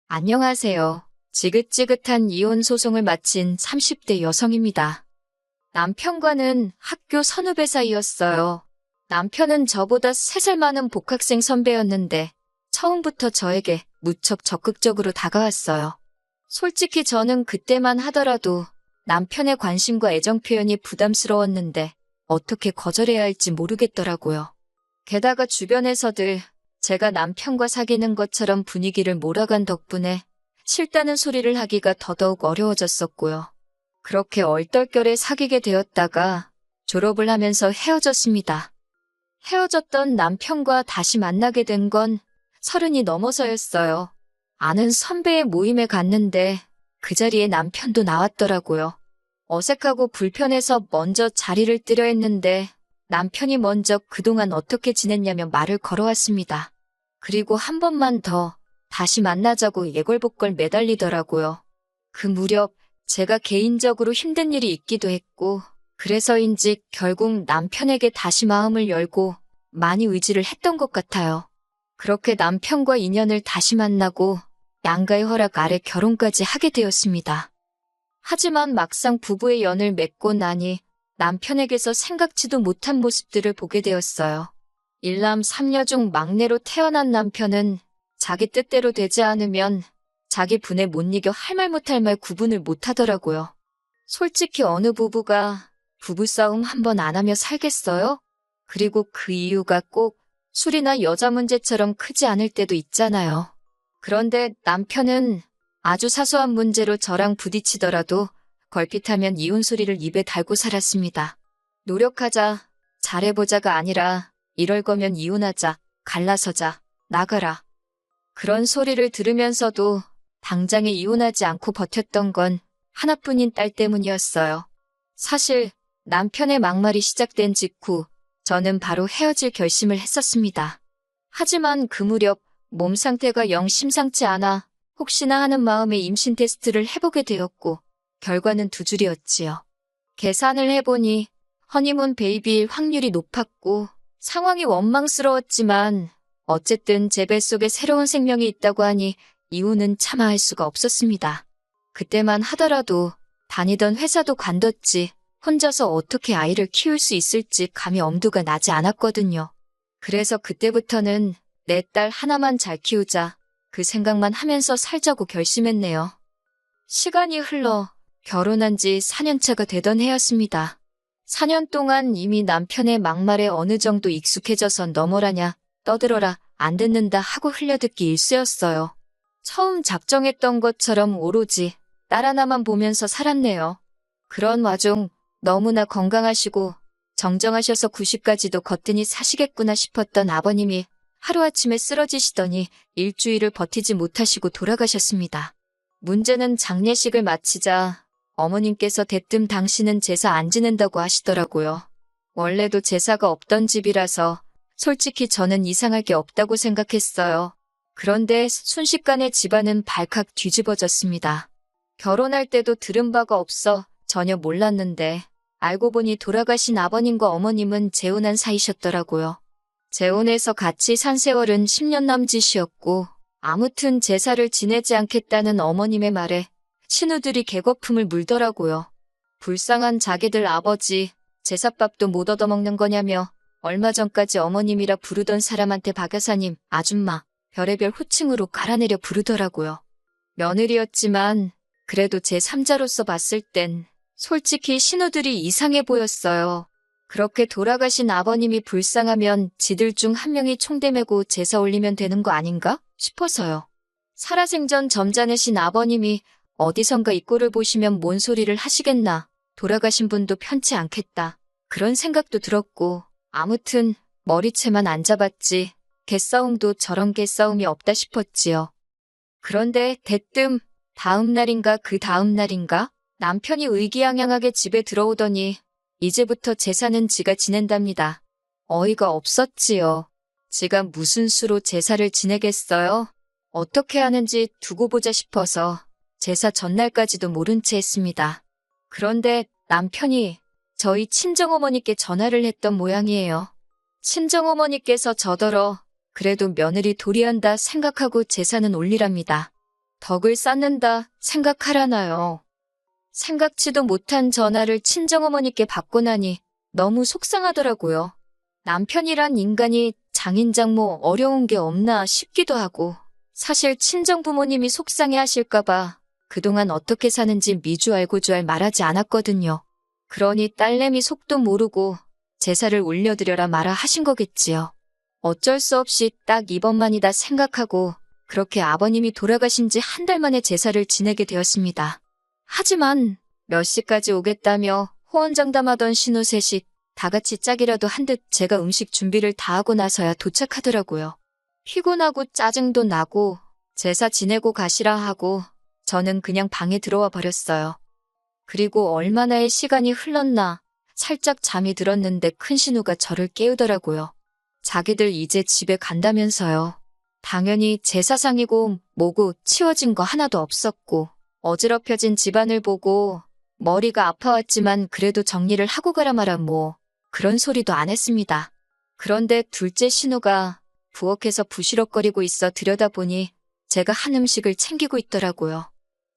안녕하세요. 지긋지긋한 이혼 소송을 마친 30대 여성입니다. 남편과는 학교 선후배 사이였어요. 남편은 저보다 3살 많은 복학생 선배였는데 처음부터 저에게 무척 적극적으로 다가왔어요. 솔직히 저는 그때만 하더라도 남편의 관심과 애정 표현이 부담스러웠는데 어떻게 거절해야 할지 모르겠더라고요. 게다가 주변에서들 제가 남편과 사귀는 것처럼 분위기를 몰아간 덕분에 싫다는 소리를 하기가 더더욱 어려워졌었고요. 그렇게 얼떨결에 사귀게 되었다가 졸업을 하면서 헤어졌습니다. 헤어졌던 남편과 다시 만나게 된 건 30이 넘어서였어요. 아는 선배의 모임에 갔는데 그 자리에 남편도 나왔더라고요. 어색하고 불편해서 먼저 자리를 뜨려 했는데 남편이 먼저 그동안 어떻게 지냈냐며 말을 걸어왔습니다. 그리고 한 번만 더 다시 만나자고 예골복걸 매달리더라고요. 그 무렵 제가 개인적으로 힘든 일이 있기도 했고 그래서인지 결국 남편에게 다시 마음을 열고 많이 의지를 했던 것 같아요. 그렇게 남편과 인연을 다시 만나고 양가의 허락 아래 결혼까지 하게 되었습니다. 하지만 막상 부부의 연을 맺고 나니 남편에게서 생각지도 못한 모습들을 보게 되었어요. 일남 3녀 중 막내로 태어난 남편은 자기 뜻대로 되지 않으면 자기 분에 못 이겨 할 말 못할 말 구분을 못하더라고요. 솔직히 어느 부부가 부부싸움 한 번 안 하며 살겠어요? 그리고 그 이유가 꼭 술이나 여자 문제처럼 크지 않을 때도 있잖아요. 그런데 남편은 아주 사소한 문제로 저랑 부딪히더라도 걸핏하면 이혼 소리를 입에 달고 살았습니다. 노력하자, 잘해보자가 아니라 이럴 거면 이혼하자, 갈라서자, 나가라. 그런 소리를 들으면서도 당장에 이혼하지 않고 버텼던 건 하나뿐인 딸 때문이었어요. 사실 남편의 막말이 시작된 직후 저는 바로 헤어질 결심을 했었습니다. 하지만 그 무렵 몸 상태가 영 심상치 않아 혹시나 하는 마음에 임신 테스트를 해보게 되었고 결과는 두 줄이었지요. 계산을 해보니 허니문 베이비일 확률이 높았고 상황이 원망스러웠지만 어쨌든 제 뱃속에 새로운 생명이 있다고 하니 이유는 차마 할 수가 없었습니다. 그때만 하더라도 다니던 회사도 관뒀지 혼자서 어떻게 아이를 키울 수 있을지 감히 엄두가 나지 않았거든요. 그래서 그때부터는 내 딸 하나만 잘 키우자 그 생각만 하면서 살자고 결심했네요. 시간이 흘러 결혼한 지 4년차가 되던 해였습니다. 4년 동안 이미 남편의 막말에 어느 정도 익숙해져서 너머라냐, 떠들어라, 안 듣는다 하고 흘려듣기 일쑤였어요. 처음 작정했던 것처럼 오로지 딸 하나만 보면서 살았네요. 그런 와중 너무나 건강하시고 정정하셔서 90까지도 거뜬히 사시겠구나 싶었던 아버님이 하루아침에 쓰러지시더니 일주일을 버티지 못하시고 돌아가셨습니다. 문제는 장례식을 마치자 어머님께서 대뜸 당신은 제사 안 지낸다고 하시더라고요. 원래도 제사가 없던 집이라서 솔직히 저는 이상할 게 없다고 생각했어요. 그런데 순식간에 집안은 발칵 뒤집어졌습니다. 결혼할 때도 들은 바가 없어 전혀 몰랐는데 알고 보니 돌아가신 아버님과 어머님은 재혼한 사이셨더라고요. 재혼해서 같이 산 세월은 10년 남짓이었고 아무튼 제사를 지내지 않겠다는 어머님의 말에 신우들이 개거품을 물더라고요. 불쌍한 자기들 아버지 제사밥도 못 얻어먹는 거냐며 얼마 전까지 어머님이라 부르던 사람한테 박 여사님, 아줌마, 별의별 호칭으로 갈아내려 부르더라고요. 며느리였지만 그래도 제 3자로서 봤을 땐 솔직히 신우들이 이상해 보였어요. 그렇게 돌아가신 아버님이 불쌍하면 지들 중 한 명이 총대 메고 제사 올리면 되는 거 아닌가 싶어서요. 살아생전 점잖으신 아버님이 어디선가 이 꼴을 보시면 뭔 소리를 하시겠나. 돌아가신 분도 편치 않겠다. 그런 생각도 들었고 아무튼 머리채만 안 잡았지 개싸움도 저런 개싸움이 없다 싶었지요. 그런데 대뜸 다음 날인가 그 다음 날인가 남편이 의기양양하게 집에 들어오더니 이제부터 제사는 지가 지낸답니다. 어이가 없었지요. 지가 무슨 수로 제사를 지내겠어요? 어떻게 하는지 두고 보자 싶어서 제사 전날까지도 모른 채 했습니다. 그런데 남편이 저희 친정어머니께 전화를 했던 모양이에요. 친정어머니께서 저더러 그래도 며느리 도리한다 생각하고 제사는 올리랍니다. 덕을 쌓는다 생각하라나요. 생각지도 못한 전화를 친정어머니께 받고 나니 너무 속상하더라고요. 남편이란 인간이 장인장모 어려운 게 없나 싶기도 하고, 사실 친정부모님이 속상해 하실까봐 그동안 어떻게 사는지 미주 알고 주알 말하지 않았거든요. 그러니 딸내미 속도 모르고 제사를 올려드려라 마라 하신 거겠지요. 어쩔 수 없이 딱 이번만이다 생각하고 그렇게 아버님이 돌아가신 지 한 달 만에 제사를 지내게 되었습니다. 하지만 몇 시까지 오겠다며 호언장담하던 신우 셋이 다 같이 짝이라도 한 듯 제가 음식 준비를 다 하고 나서야 도착하더라고요. 피곤하고 짜증도 나고 제사 지내고 가시라 하고 저는 그냥 방에 들어와 버렸어요. 그리고 얼마나의 시간이 흘렀나 살짝 잠이 들었는데 큰 신우가 저를 깨우더라고요. 자기들 이제 집에 간다면서요. 당연히 제사상이고 뭐고 치워진 거 하나도 없었고 어지럽혀진 집안을 보고 머리가 아파왔지만 그래도 정리를 하고 가라 마라 뭐 그런 소리도 안 했습니다. 그런데 둘째 신우가 부엌에서 부시럭거리고 있어 들여다보니 제가 한 음식을 챙기고 있더라고요.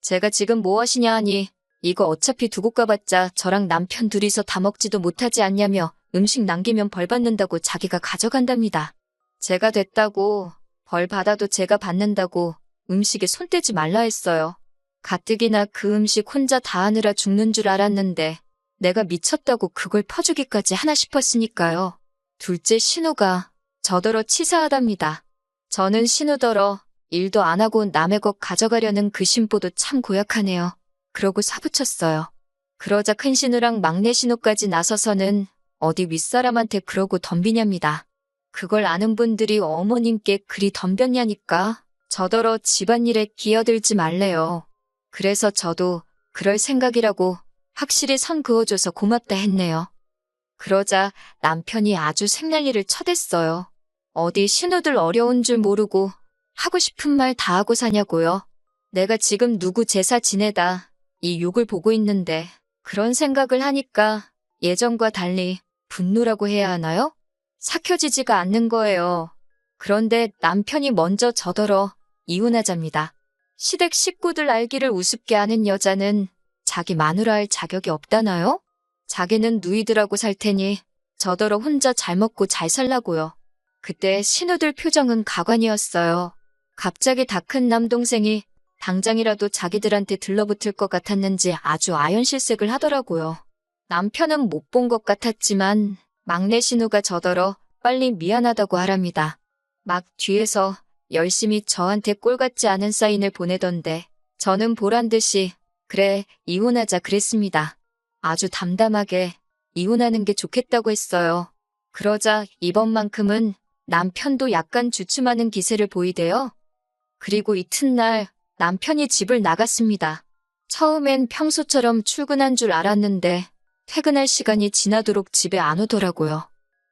제가 지금 뭐 하시냐 하니 이거 어차피 두고 가봤자 저랑 남편 둘이서 다 먹지도 못하지 않냐며 음식 남기면 벌 받는다고 자기가 가져간답니다. 제가 됐다고 벌 받아도 제가 받는다고 음식에 손 떼지 말라 했어요. 가뜩이나 그 음식 혼자 다 하느라 죽는 줄 알았는데 내가 미쳤다고 그걸 퍼주기까지 하나 싶었으니까요. 둘째 신우가 저더러 치사하답니다. 저는 신우더러 일도 안 하고 남의 것 가져가려는 그 심보도 참 고약하네요. 그러고 사부쳤어요. 그러자 큰 신우랑 막내 신우까지 나서서는 어디 윗사람한테 그러고 덤비냐입니다. 그걸 아는 분들이 어머님께 그리 덤볐냐니까 저더러 집안일에 끼어들지 말래요. 그래서 저도 그럴 생각이라고 확실히 선 그어줘서 고맙다 했네요. 그러자 남편이 아주 생난리를 쳐댔어요. 어디 신우들 어려운 줄 모르고 하고 싶은 말 다 하고 사냐고요. 내가 지금 누구 제사 지내다 이 욕을 보고 있는데 그런 생각을 하니까 예전과 달리 분노라고 해야 하나요? 삭혀지지가 않는 거예요. 그런데 남편이 먼저 저더러 이혼하자입니다. 시댁 식구들 알기를 우습게 하는 여자는 자기 마누라 할 자격이 없다나요? 자기는 누이들하고 살 테니 저더러 혼자 잘 먹고 잘 살라고요. 그때 신우들 표정은 가관이었어요. 갑자기 다 큰 남동생이 당장이라도 자기들한테 들러붙을 것 같았는지 아주 아연실색을 하더라고요. 남편은 못 본 것 같았지만 막내 신우가 저더러 빨리 미안하다고 하랍니다. 막 뒤에서 열심히 저한테 꼴 같지 않은 사인을 보내던데 저는 보란듯이 그래 이혼하자 그랬습니다. 아주 담담하게 이혼하는 게 좋겠다고 했어요. 그러자 이번만큼은 남편도 약간 주춤하는 기세를 보이대요. 그리고 이튿날 남편이 집을 나갔습니다. 처음엔 평소처럼 출근한 줄 알았는데 퇴근할 시간이 지나도록 집에 안 오더라고요.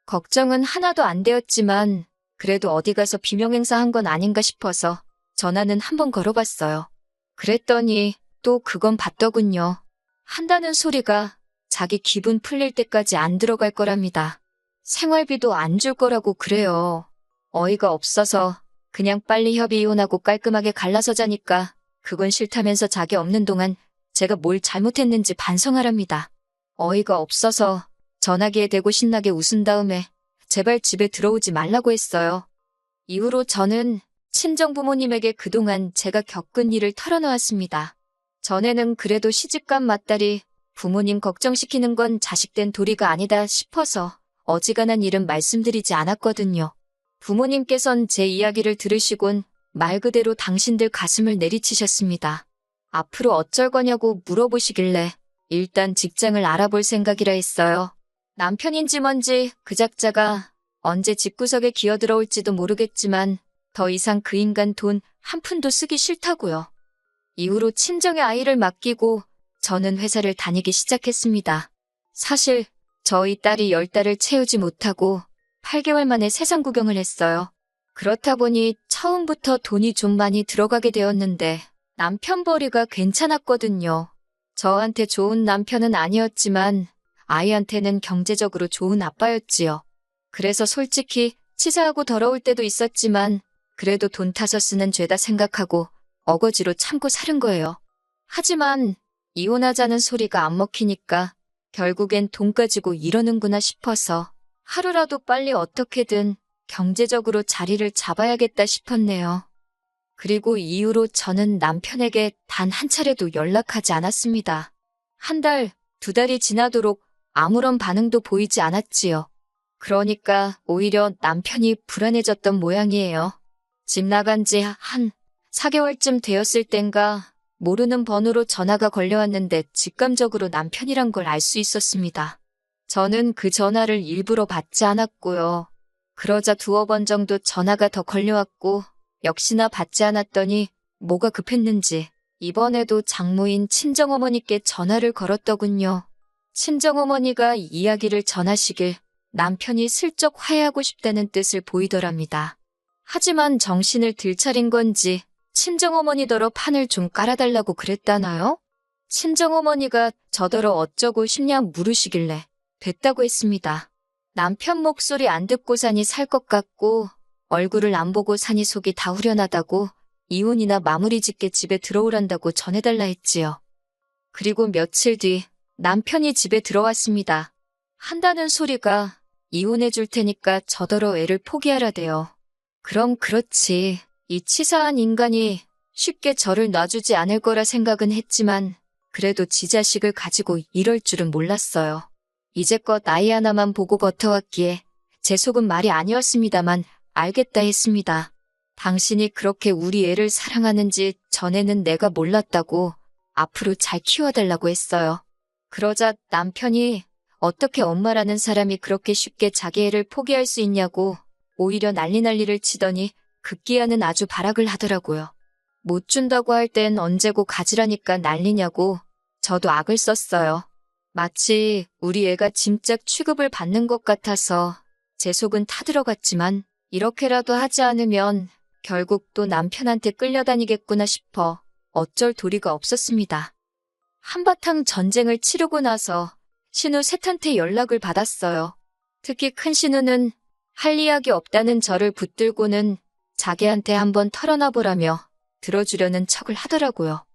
걱정은 하나도 안 되었지만 그래도 어디 가서 비명행사한 건 아닌가 싶어서 전화는 한번 걸어봤어요. 그랬더니 또 그건 봤더군요. 한다는 소리가 자기 기분 풀릴 때까지 안 들어갈 거랍니다. 생활비도 안 줄 거라고 그래요. 어이가 없어서 그냥 빨리 협의 이혼하고 깔끔하게 갈라서 자니까 그건 싫다면서 자기 없는 동안 제가 뭘 잘못했는지 반성하랍니다. 어이가 없어서 전화기에 대고 신나게 웃은 다음에 제발 집에 들어오지 말라고 했어요. 이후로 저는 친정부모님에게 그동안 제가 겪은 일을 털어놓았습니다. 전에는 그래도 시집간 맏딸이 부모님 걱정시키는 건 자식된 도리가 아니다 싶어서 어지간한 일은 말씀드리지 않았거든요. 부모님께선 제 이야기를 들으시곤 말 그대로 당신들 가슴을 내리치셨습니다. 앞으로 어쩔 거냐고 물어보시길래 일단 직장을 알아볼 생각이라 했어요. 남편인지 뭔지 그 작자가 언제 집구석에 기어들어올지도 모르겠지만 더 이상 그 인간 돈 한 푼도 쓰기 싫다고요. 이후로 친정의 아이를 맡기고 저는 회사를 다니기 시작했습니다. 사실 저희 딸이 10달을 채우지 못하고 8개월 만에 세상 구경을 했어요. 그렇다 보니 처음부터 돈이 좀 많이 들어가게 되었는데 남편 벌이가 괜찮았거든요. 저한테 좋은 남편은 아니었지만 아이한테는 경제적으로 좋은 아빠였지요. 그래서 솔직히 치사하고 더러울 때도 있었지만 그래도 돈 타서 쓰는 죄다 생각하고 어거지로 참고 살은 거예요. 하지만 이혼하자는 소리가 안 먹히니까 결국엔 돈 가지고 이러는구나 싶어서 하루라도 빨리 어떻게든 경제적으로 자리를 잡아야겠다 싶었네요. 그리고 이후로 저는 남편에게 단 한 차례도 연락하지 않았습니다. 한 달, 두 달이 지나도록 아무런 반응도 보이지 않았지요. 그러니까 오히려 남편이 불안해졌던 모양이에요. 집 나간 지 한 4개월쯤 되었을 땐가 모르는 번호로 전화가 걸려왔는데 직감적으로 남편이란 걸 알 수 있었습니다. 저는 그 전화를 일부러 받지 않았고요. 그러자 두어 번 정도 전화가 더 걸려왔고 역시나 받지 않았더니 뭐가 급했는지 이번에도 장모인 친정어머니께 전화를 걸었더군요. 친정어머니가 이야기를 전하시길 남편이 슬쩍 화해하고 싶다는 뜻을 보이더랍니다. 하지만 정신을 들차린 건지 친정어머니더러 판을 좀 깔아달라고 그랬다나요? 친정어머니가 저더러 어쩌고 싶냐 물으시길래 됐다고 했습니다. 남편 목소리 안 듣고 사니 살 것 같고 얼굴을 안 보고 사니 속이 다 후련하다고 이혼이나 마무리 짓게 집에 들어오란다고 전해달라 했지요. 그리고 며칠 뒤 남편이 집에 들어왔습니다. 한다는 소리가 이혼해 줄 테니까 저더러 애를 포기하라대요. 그럼 그렇지. 이 치사한 인간이 쉽게 저를 놔주지 않을 거라 생각은 했지만 그래도 지 자식을 가지고 이럴 줄은 몰랐어요. 이제껏 아이 하나만 보고 버텨왔기에 제 속은 말이 아니었습니다만 알겠다 했습니다. 당신이 그렇게 우리 애를 사랑하는지 전에는 내가 몰랐다고 앞으로 잘 키워달라고 했어요. 그러자 남편이 어떻게 엄마라는 사람이 그렇게 쉽게 자기 애를 포기할 수 있냐고 오히려 난리를 치더니 급기야는 아주 발악을 하더라고요. 못 준다고 할 땐 언제고 가지라니까 난리냐고 저도 악을 썼어요. 마치 우리 애가 짐짝 취급을 받는 것 같아서 제 속은 타들어갔지만 이렇게라도 하지 않으면 결국 또 남편한테 끌려다니겠구나 싶어 어쩔 도리가 없었습니다. 한바탕 전쟁을 치르고 나서 신우 셋한테 연락을 받았어요. 특히 큰 신우는 할 이야기 없다는 저를 붙들고는 자기한테 한번 털어놔보라며 들어주려는 척을 하더라고요.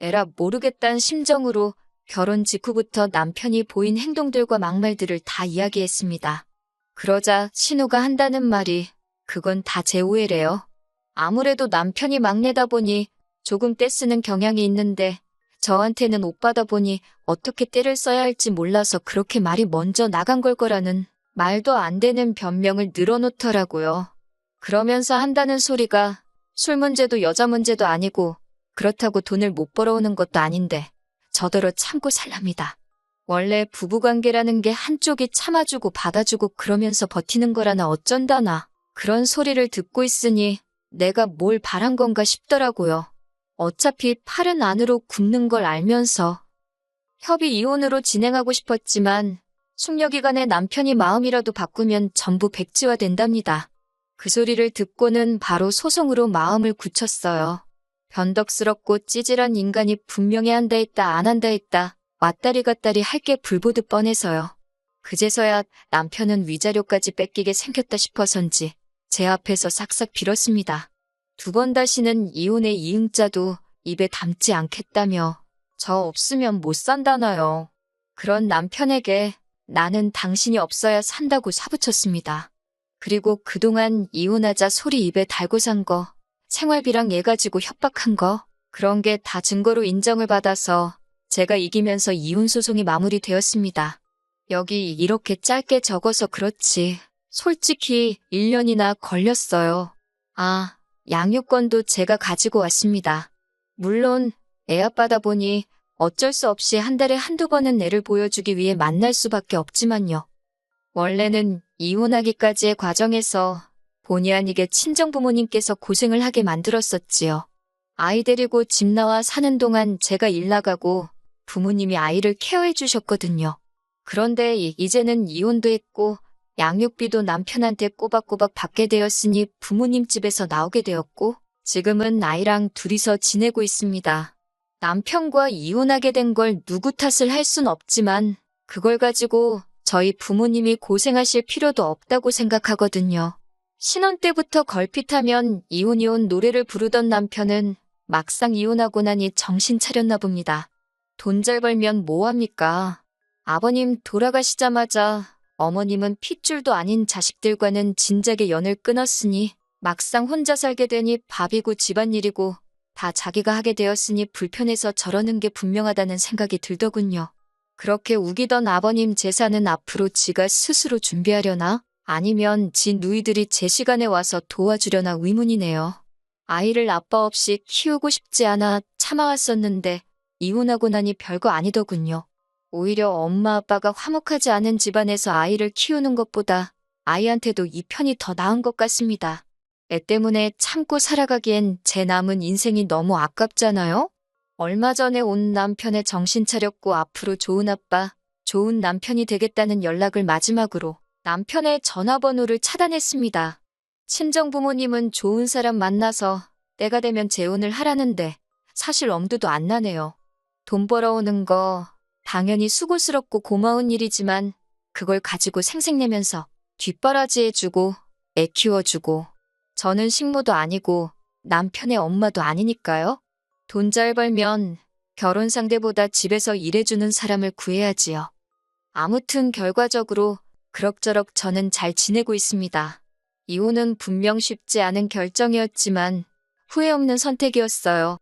에라 모르겠다는 심정으로 결혼 직후부터 남편이 보인 행동들과 막말들을 다 이야기했습니다. 그러자 신우가 한다는 말이 그건 다 제 오해래요. 아무래도 남편이 막내다 보니 조금 떼쓰는 경향이 있는데 저한테는 오빠다 보니 어떻게 떼를 써야 할지 몰라서 그렇게 말이 먼저 나간 걸 거라는 말도 안 되는 변명을 늘어놓더라고요. 그러면서 한다는 소리가 술 문제도 여자 문제도 아니고 그렇다고 돈을 못 벌어오는 것도 아닌데 저더러 참고 살랍니다. 원래 부부관계라는 게 한쪽이 참아주고 받아주고 그러면서 버티는 거라나 어쩐다나 그런 소리를 듣고 있으니 내가 뭘 바란 건가 싶더라고요. 어차피 팔은 안으로 굽는 걸 알면서 협의 이혼으로 진행하고 싶었지만 숙려기간에 남편이 마음이라도 바꾸면 전부 백지화 된답니다. 그 소리를 듣고는 바로 소송으로 마음을 굳혔어요. 변덕스럽고 찌질한 인간이 분명히 한다 했다 안 한다 했다 왔다리 갔다리 할 게 불보듯 뻔해서요. 그제서야 남편은 위자료까지 뺏기게 생겼다 싶어서인지 제 앞에서 싹싹 빌었습니다. 두 번 다시는 이혼의 이응자도 입에 담지 않겠다며 저 없으면 못 산다나요. 그런 남편에게 나는 당신이 없어야 산다고 사부쳤습니다. 그리고 그동안 이혼하자 소리 입에 달고 산 거, 생활비랑 얘 가지고 협박한 거, 그런 게 다 증거로 인정을 받아서 제가 이기면서 이혼소송이 마무리되었습니다. 여기 이렇게 짧게 적어서 그렇지 솔직히 1년이나 걸렸어요. 아, 양육권도 제가 가지고 왔습니다. 물론 애 아빠다 보니 어쩔 수 없이 한 달에 한두 번은 애를 보여주기 위해 만날 수밖에 없지만요. 원래는 이혼하기까지의 과정에서 본의 아니게 친정부모님께서 고생을 하게 만들었었지요. 아이 데리고 집 나와 사는 동안 제가 일 나가고 부모님이 아이를 케어해 주셨거든요. 그런데 이제는 이혼도 했고 양육비도 남편한테 꼬박꼬박 받게 되었으니 부모님 집에서 나오게 되었고 지금은 아이랑 둘이서 지내고 있습니다. 남편과 이혼하게 된 걸 누구 탓을 할 순 없지만 그걸 가지고 저희 부모님이 고생하실 필요도 없다고 생각하거든요. 신혼 때부터 걸핏하면 이혼 노래를 부르던 남편은 막상 이혼하고 나니 정신 차렸나 봅니다. 돈 잘 벌면 뭐합니까? 아버님 돌아가시자마자 어머님은 핏줄도 아닌 자식들과는 진작에 연을 끊었으니 막상 혼자 살게 되니 밥이고 집안일이고 다 자기가 하게 되었으니 불편해서 저러는 게 분명하다는 생각이 들더군요. 그렇게 우기던 아버님 재산은 앞으로 지가 스스로 준비하려나? 아니면 지 누이들이 제 시간에 와서 도와주려나 의문이네요. 아이를 아빠 없이 키우고 싶지 않아 참아왔었는데 이혼하고 나니 별거 아니더군요. 오히려 엄마 아빠가 화목하지 않은 집안에서 아이를 키우는 것보다 아이한테도 이 편이 더 나은 것 같습니다. 애 때문에 참고 살아가기엔 제 남은 인생이 너무 아깝잖아요? 얼마 전에 온 남편의 정신 차렸고 앞으로 좋은 아빠, 좋은 남편이 되겠다는 연락을 마지막으로 남편의 전화번호를 차단했습니다. 친정부모님은 좋은 사람 만나서 때가 되면 재혼을 하라는데 사실 엄두도 안 나네요. 돈 벌어오는 거 당연히 수고스럽고 고마운 일이지만 그걸 가지고 생색내면서 뒷바라지해주고 애 키워주고 저는 식모도 아니고 남편의 엄마도 아니니까요. 돈 잘 벌면 결혼 상대보다 집에서 일해주는 사람을 구해야지요. 아무튼 결과적으로 그럭저럭 저는 잘 지내고 있습니다. 이혼은 분명 쉽지 않은 결정이었지만 후회 없는 선택이었어요.